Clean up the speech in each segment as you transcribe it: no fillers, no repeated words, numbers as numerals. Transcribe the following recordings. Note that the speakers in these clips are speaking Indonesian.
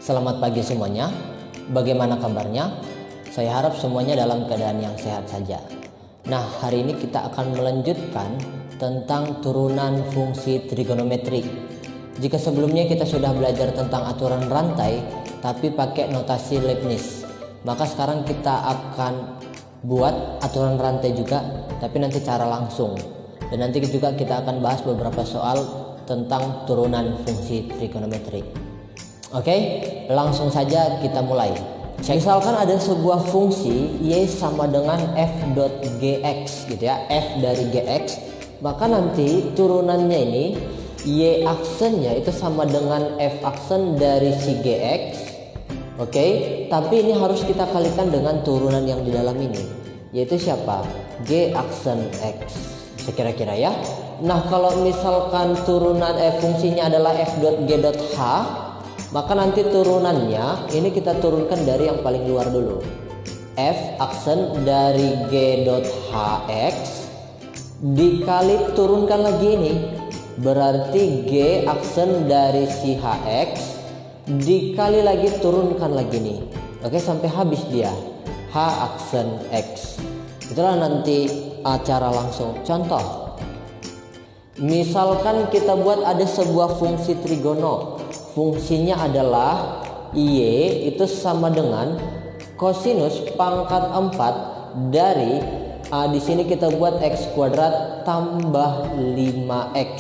Selamat pagi semuanya. Bagaimana kabarnya? Saya harap semuanya dalam keadaan yang sehat saja. Nah, hari ini kita akan melanjutkan tentang turunan fungsi trigonometri. Jika sebelumnya kita sudah belajar tentang aturan rantai tapi pakai notasi Leibniz, maka sekarang kita akan buat aturan rantai juga tapi nanti cara langsung. Dan nanti juga kita akan bahas beberapa soal tentang turunan fungsi trigonometri. Oke, langsung saja kita mulai. Misalkan ada sebuah fungsi y sama dengan f dot gx gitu ya, f dari gx, maka nanti turunannya ini y aksennya itu sama dengan f aksen dari si gx. Oke, tapi ini harus kita kalikan dengan turunan yang di dalam ini, yaitu siapa? G aksen x. Sekira-kira ya. Nah, kalau misalkan turunan fungsinya adalah f dot g dot h, maka nanti turunannya ini kita turunkan dari yang paling luar dulu. F aksen dari G dot Hx dikali turunkan lagi ini. Berarti G aksen dari si Hx dikali lagi turunkan lagi nih. Oke, sampai habis dia. H aksen X. Itulah nanti cara langsung. Contoh. Misalkan kita buat ada sebuah fungsi trigono. Fungsinya adalah y itu sama dengan kosinus pangkat 4 dari di sini kita buat x kuadrat tambah 5x.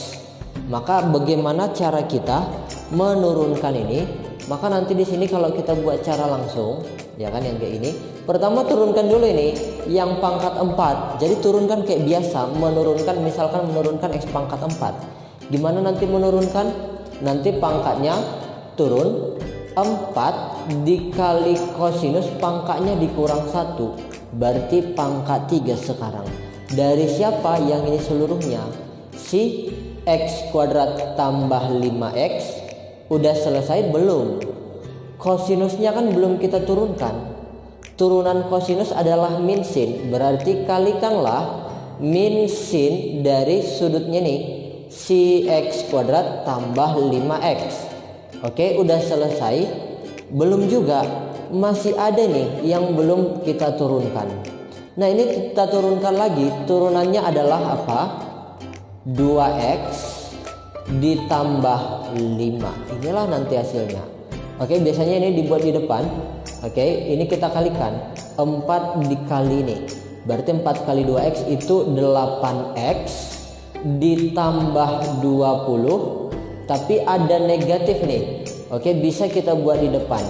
Maka bagaimana cara kita menurunkan ini? Maka nanti di sini kalau kita buat cara langsung, ya kan, yang kayak ini. Pertama turunkan dulu ini yang pangkat 4. Jadi turunkan kayak biasa, menurunkan, misalkan menurunkan x pangkat 4. Gimana nanti menurunkan? Nanti pangkatnya turun 4 dikali kosinus pangkatnya dikurang 1, berarti pangkat 3 sekarang. Dari siapa yang ini seluruhnya? Si x kuadrat tambah 5x. Udah selesai belum? Kosinusnya kan belum kita turunkan. Turunan kosinus adalah min sin, berarti kalikanlah min sin dari sudutnya nih, si x kuadrat tambah 5x. Oke, udah selesai. Belum juga, masih ada nih yang belum kita turunkan. Nah, ini kita turunkan lagi. Turunannya adalah apa? 2x ditambah 5. Inilah nanti hasilnya. Oke, biasanya ini dibuat di depan. Oke, ini kita kalikan 4 dikali ini. Berarti 4 kali 2x itu 8x ditambah 20, tapi ada negatif nih. Oke, bisa kita buat di depan.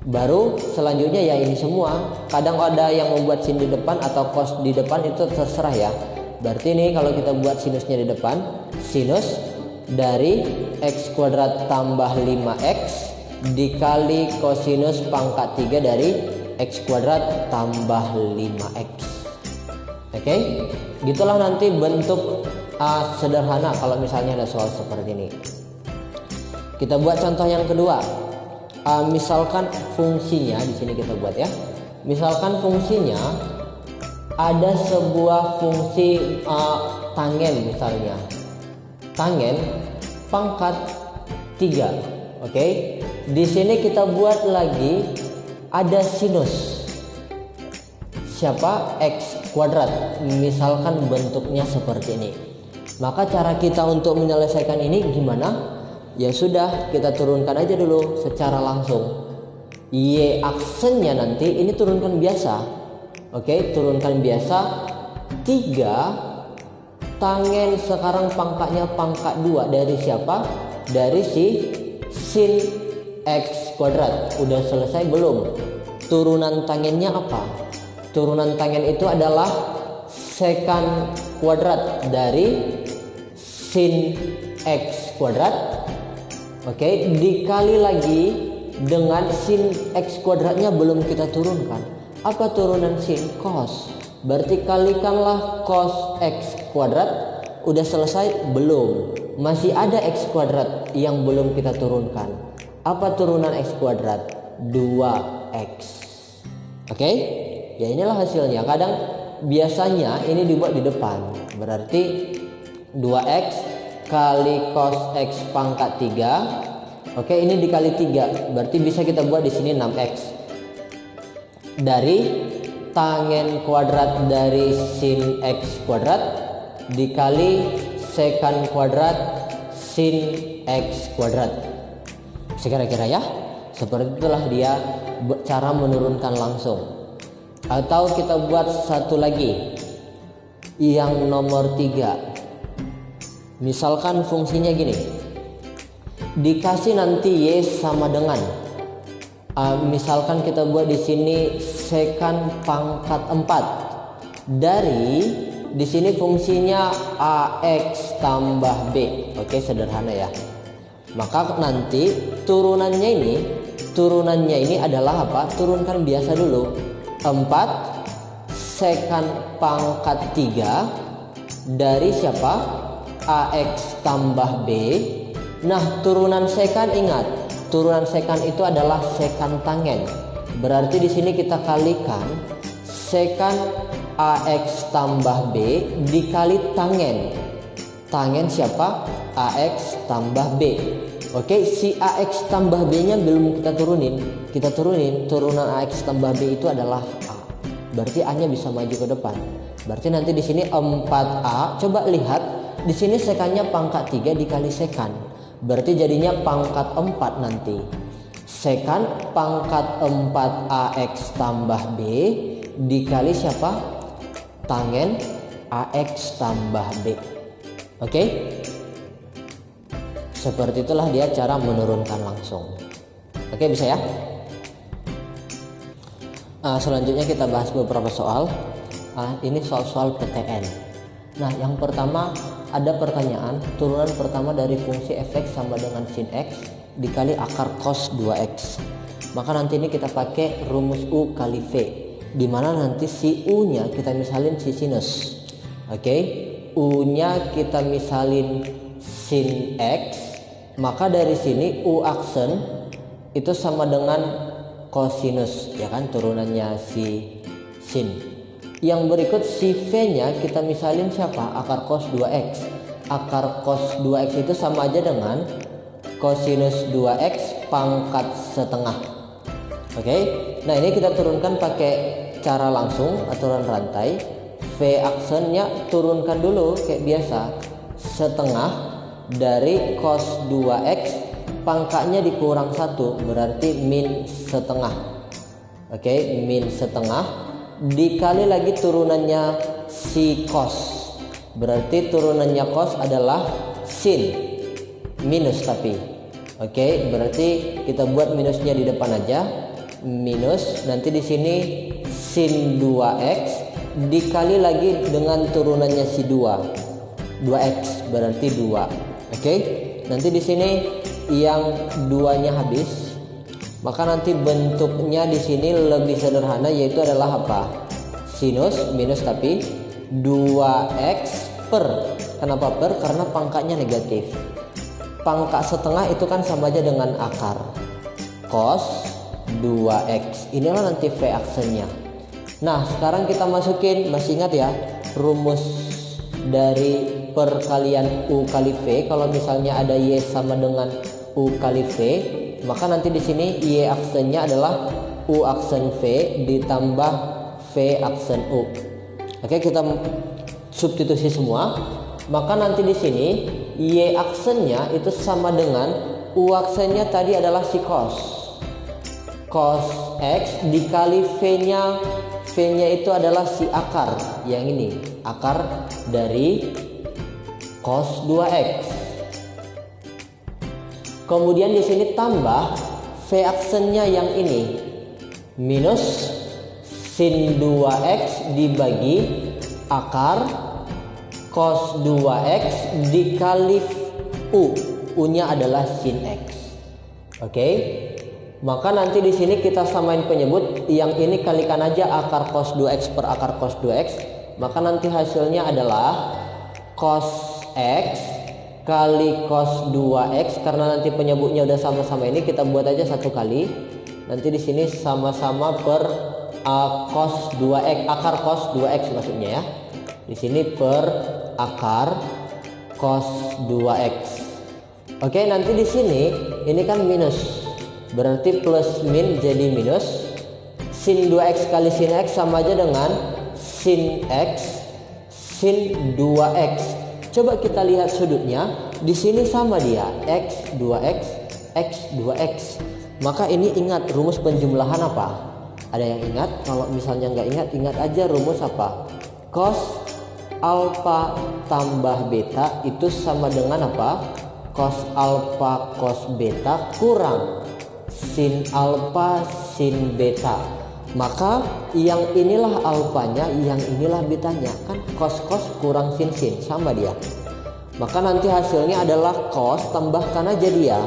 Baru selanjutnya ya ini semua. Kadang ada yang membuat sin di depan atau cos di depan, itu terserah ya. Berarti ini kalau kita buat sinusnya di depan, sinus dari x kuadrat tambah 5x dikali kosinus pangkat 3 dari x kuadrat tambah 5x. Oke, gitulah nanti bentuk sederhana kalau misalnya ada soal seperti ini. Kita buat contoh yang kedua. Misalkan fungsinya di sini kita buat ya. Misalkan fungsinya ada sebuah fungsi tangen, misalnya tangen pangkat 3. Oke, di sini kita buat lagi ada sinus. Siapa? X kuadrat. Misalkan bentuknya seperti ini. Maka cara kita untuk menyelesaikan ini gimana? Ya sudah, kita turunkan aja dulu secara langsung. Y aksennya nanti ini turunkan biasa. Oke, turunkan biasa. 3 tangen sekarang pangkatnya pangkat 2 dari siapa? Dari si sin x kuadrat. Udah selesai belum? Turunan tangennya apa? Turunan tangen itu adalah secant kuadrat dari sin x kuadrat. Oke, dikali lagi dengan sin x kuadratnya belum kita turunkan. Apa turunan sin? Cos. Berarti kalikanlah cos x kuadrat. Udah selesai belum? Masih ada x kuadrat yang belum kita turunkan. Apa turunan x kuadrat? 2x. Oke, ya inilah hasilnya. Kadang biasanya ini dibuat di depan. Berarti 2x kali cos x pangkat 3 Oke, ini dikali 3, berarti bisa kita buat di sini 6x. Dari tangen kuadrat dari sin x kuadrat dikali sekan kuadrat sin x kuadrat. Kira-kira ya, seperti itulah dia cara menurunkan langsung. Atau kita buat satu lagi, yang nomor 3. Misalkan fungsinya gini, dikasih nanti y sama dengan misalkan kita buat di sini sekan pangkat 4 dari di sini fungsinya ax tambah b. Oke, sederhana ya. Maka nanti turunannya ini adalah apa? Turunkan biasa dulu. 4 sekan pangkat 3 dari siapa? AX tambah B. Nah, turunan sekan, ingat, turunan sekan itu adalah sekan tangen. Berarti di sini kita kalikan sekan AX tambah B dikali tangen. Tangen siapa? AX tambah B. Oke, si AX tambah B-nya belum kita turunin. Kita turunin, turunan AX tambah B itu adalah A. Berarti A-nya bisa maju ke depan. Berarti nanti di sini 4A. Coba lihat, di sini sekannya pangkat 3 dikali sekan. Berarti jadinya pangkat 4 nanti. Sekan pangkat 4 AX tambah B dikali siapa? Tangen AX tambah B. Oke? Seperti itulah dia cara menurunkan langsung. Oke, bisa ya? Selanjutnya kita bahas beberapa soal. Ini soal-soal PTN. Nah, yang pertama ada pertanyaan, turunan pertama dari fungsi fx sama dengan sin x dikali akar cos 2x. Maka nanti ini kita pakai rumus U kali V, dimana nanti si U nya kita misalin si sinus. Oke, U nya kita misalin sin x, maka dari sini U aksen itu sama dengan cosinus, ya kan, turunannya si sin. Yang berikut si V-nya kita misalin siapa? Akar cos 2x. Akar cos 2x itu sama aja dengan cosinus 2x pangkat setengah. Oke. Nah, ini kita turunkan pakai cara langsung, aturan rantai. V aksennya turunkan dulu kayak biasa. Setengah dari cos 2x pangkatnya dikurang 1, berarti min setengah. Oke, min setengah dikali lagi turunannya si cos, berarti turunannya cos adalah sin, minus tapi. Oke, berarti kita buat minusnya di depan aja, minus, nanti di sini sin 2x dikali lagi dengan turunannya si 2x berarti 2. Oke, nanti di sini yang 2-nya habis. Maka nanti bentuknya di sini lebih sederhana, yaitu adalah apa? Sinus minus tapi 2x per. Kenapa per? Karena pangkatnya negatif. Pangkat setengah itu kan sama aja dengan akar cos 2x. Inilah nanti V aksennya. Nah, sekarang kita masukin, masih ingat ya, rumus dari perkalian U kali V. Kalau misalnya ada Y sama dengan U kali V, maka nanti di sini Y aksennya adalah U aksen V ditambah V aksen U. Oke, kita substitusi semua. Maka nanti di sini Y aksennya itu sama dengan U aksennya tadi adalah si cos. Cos X dikali V-nya. V-nya itu adalah si akar. Yang ini, akar dari cos 2X. Kemudian di sini tambah V aksennya yang ini, minus sin 2x dibagi akar cos 2x dikali U. U-nya adalah sin x. Oke. Maka nanti di sini kita samain penyebut, yang ini kalikan aja akar cos 2x per akar cos 2x. Maka nanti hasilnya adalah cos x kali cos 2x, karena nanti penyebutnya udah sama-sama ini kita buat aja satu kali. Nanti di sini sama-sama per cos 2x, akar cos 2x maksudnya ya. Di sini per akar cos 2x. Oke, nanti di sini ini kan minus. Berarti plus min jadi minus. Sin 2x kali sin x sama aja dengan sin x sin 2x. Coba kita lihat sudutnya. Di sini sama dia, x 2x x 2x. Maka ini ingat rumus penjumlahan apa? Ada yang ingat? Kalau misalnya nggak ingat, ingat aja rumus apa? Cos alfa tambah beta itu sama dengan apa? Cos alfa cos beta kurang sin alfa sin beta. Maka yang inilah alfanya, yang inilah betanya. Kan cos kurang sin sama dia. Maka nanti hasilnya adalah cos tambahkan aja dia.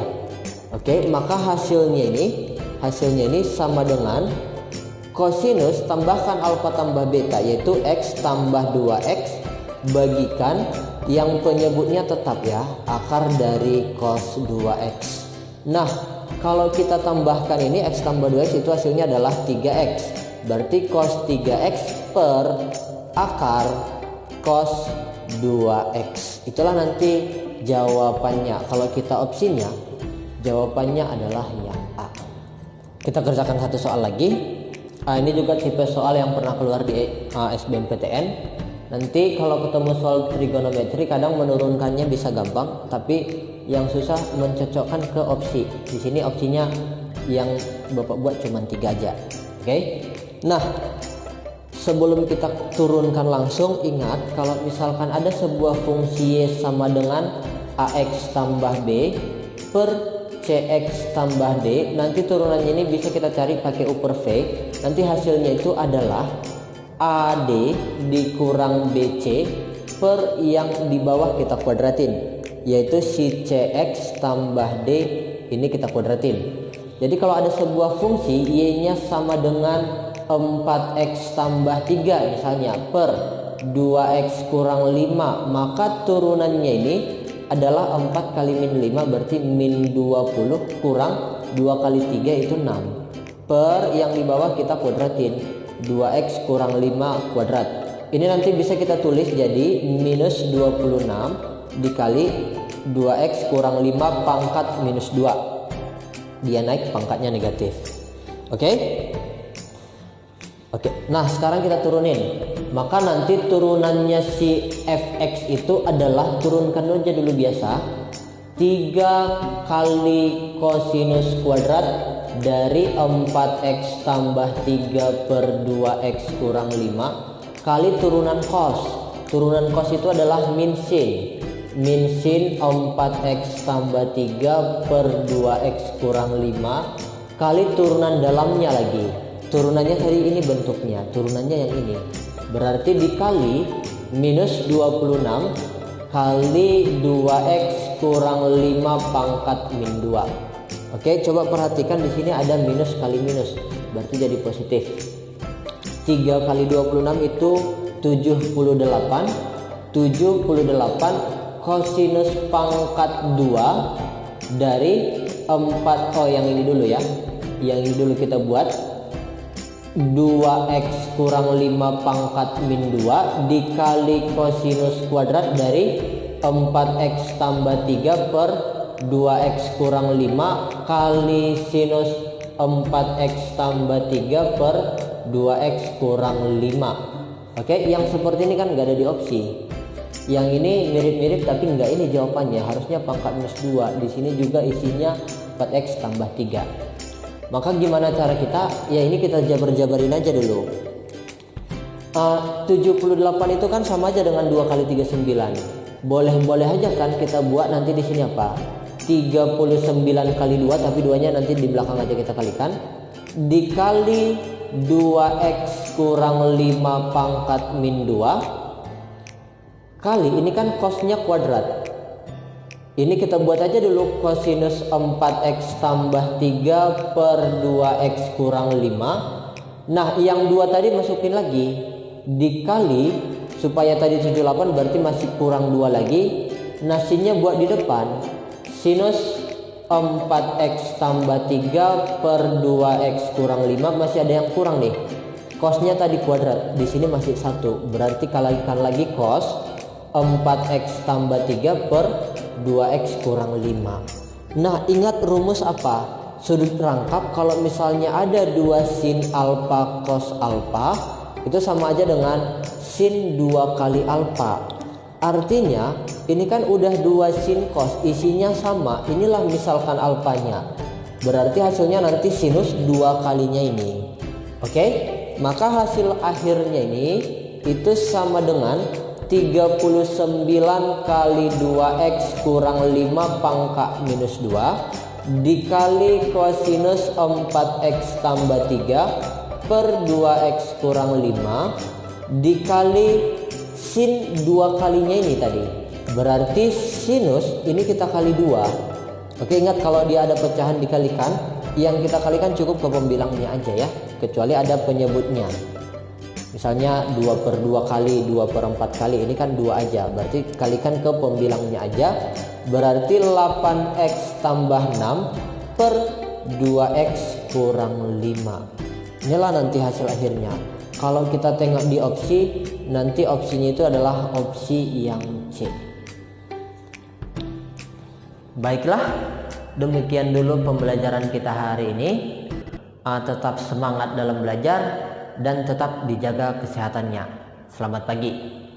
Oke, maka hasilnya ini sama dengan kosinus tambahkan alfa tambah beta, yaitu x tambah 2x bagikan yang penyebutnya tetap ya, akar dari cos 2x. Nah, kalau kita tambahkan ini x tambah 2x itu hasilnya adalah 3x. Berarti cos 3x per akar cos 2x. Itulah nanti jawabannya. Kalau kita opsinya, jawabannya adalah yang A. Kita kerjakan satu soal lagi. Ini juga tipe soal yang pernah keluar di SBMPTN. Nanti kalau ketemu soal trigonometri kadang menurunkannya bisa gampang, tapi yang susah mencocokkan ke opsi. Di sini opsinya yang Bapak buat cuma 3 aja. Oke. Nah, sebelum kita turunkan langsung, ingat kalau misalkan ada sebuah fungsi y sama dengan ax tambah b per cx tambah d, nanti turunannya ini bisa kita cari pakai u per v. Nanti hasilnya itu adalah AD dikurang BC per yang di bawah kita kuadratin, yaitu si CX tambah D ini kita kuadratin. Jadi kalau ada sebuah fungsi Y nya sama dengan 4X tambah 3 misalnya per 2X kurang 5, maka turunannya ini adalah 4 kali min 5 berarti min 20 kurang 2 kali 3 itu 6 per yang di bawah kita kuadratin 2x kurang 5 kuadrat. Ini nanti bisa kita tulis jadi minus 26 dikali 2x kurang 5 pangkat minus 2. Dia naik pangkatnya negatif. Oke? Oke. Nah, sekarang kita turunin. Maka nanti turunannya si fx itu adalah, turunkan aja dulu biasa, 3 kali kosinus kuadrat dari 4x tambah 3 per 2x kurang 5 kali turunan cos. Turunan cos itu adalah min sin. Min sin 4x tambah 3 per 2x kurang 5 kali turunan dalamnya lagi. Turunannya tadi ini bentuknya, turunannya yang ini. Berarti dikali minus 26 kali 2x kurang 5 pangkat min 2. Oke, coba perhatikan di sini ada minus kali minus, berarti jadi positif. 3 kali 26 itu 78. 78 kosinus pangkat 2 dari 4. Oh, yang ini dulu ya. Yang ini dulu kita buat. 2x kurang 5 pangkat min 2 dikali kosinus kuadrat dari 4x tambah 3 per 2x kurang 5 kali sinus 4x tambah 3 per 2x kurang 5. Oke, yang seperti ini kan nggak ada di opsi. Yang ini mirip-mirip tapi nggak ini jawabannya. Harusnya pangkat minus 2. Di sini juga isinya 4x tambah 3. Maka gimana cara kita? Ya ini kita jabar-jabarin aja dulu. 78 itu kan sama aja dengan 2 kali 39. Boleh-boleh aja kan kita buat nanti di sini apa? 39 kali 2, tapi 2-nya nanti di belakang aja kita kalikan. Dikali 2x kurang 5 pangkat min 2 kali, ini kan cosnya kuadrat. Ini kita buat aja dulu kosinus 4x tambah 3 per 2x kurang 5. Nah, yang 2 tadi masukin lagi. Dikali, supaya tadi 78 berarti masih kurang 2 lagi. Nasinya buat di depan. Sinus 4x tambah 3 per 2x kurang 5, masih ada yang kurang nih. Cosnya tadi kuadrat, di sini masih 1. Berarti kalikan lagi cos 4x tambah 3 per 2x kurang 5. Nah, ingat rumus apa? Sudut rangkap kalau misalnya ada 2 sin alfa cos alfa itu sama aja dengan sin 2 kali alfa. Artinya ini kan udah 2 sin cos, isinya sama. Inilah misalkan alfanya. Berarti hasilnya nanti sinus 2 kalinya ini. Oke? Maka hasil akhirnya ini itu sama dengan 39 kali 2x kurang 5 pangkat minus 2 dikali kosinus 4x tambah 3 per 2x kurang 5 dikali sin 2 kalinya ini tadi. Berarti sinus ini kita kali 2. Oke, ingat kalau dia ada pecahan dikalikan, yang kita kalikan cukup ke pembilangnya aja ya, kecuali ada penyebutnya. Misalnya 2 per 2 kali, 2 per 4 kali, ini kan 2 aja, berarti kalikan ke pembilangnya aja. Berarti 8x tambah 6 per 2x kurang 5. Inilah nanti hasil akhirnya. Kalau kita tengok di opsi, nanti opsinya itu adalah opsi yang C. Baiklah, demikian dulu pembelajaran kita hari ini. Tetap semangat dalam belajar dan tetap dijaga kesehatannya. Selamat pagi.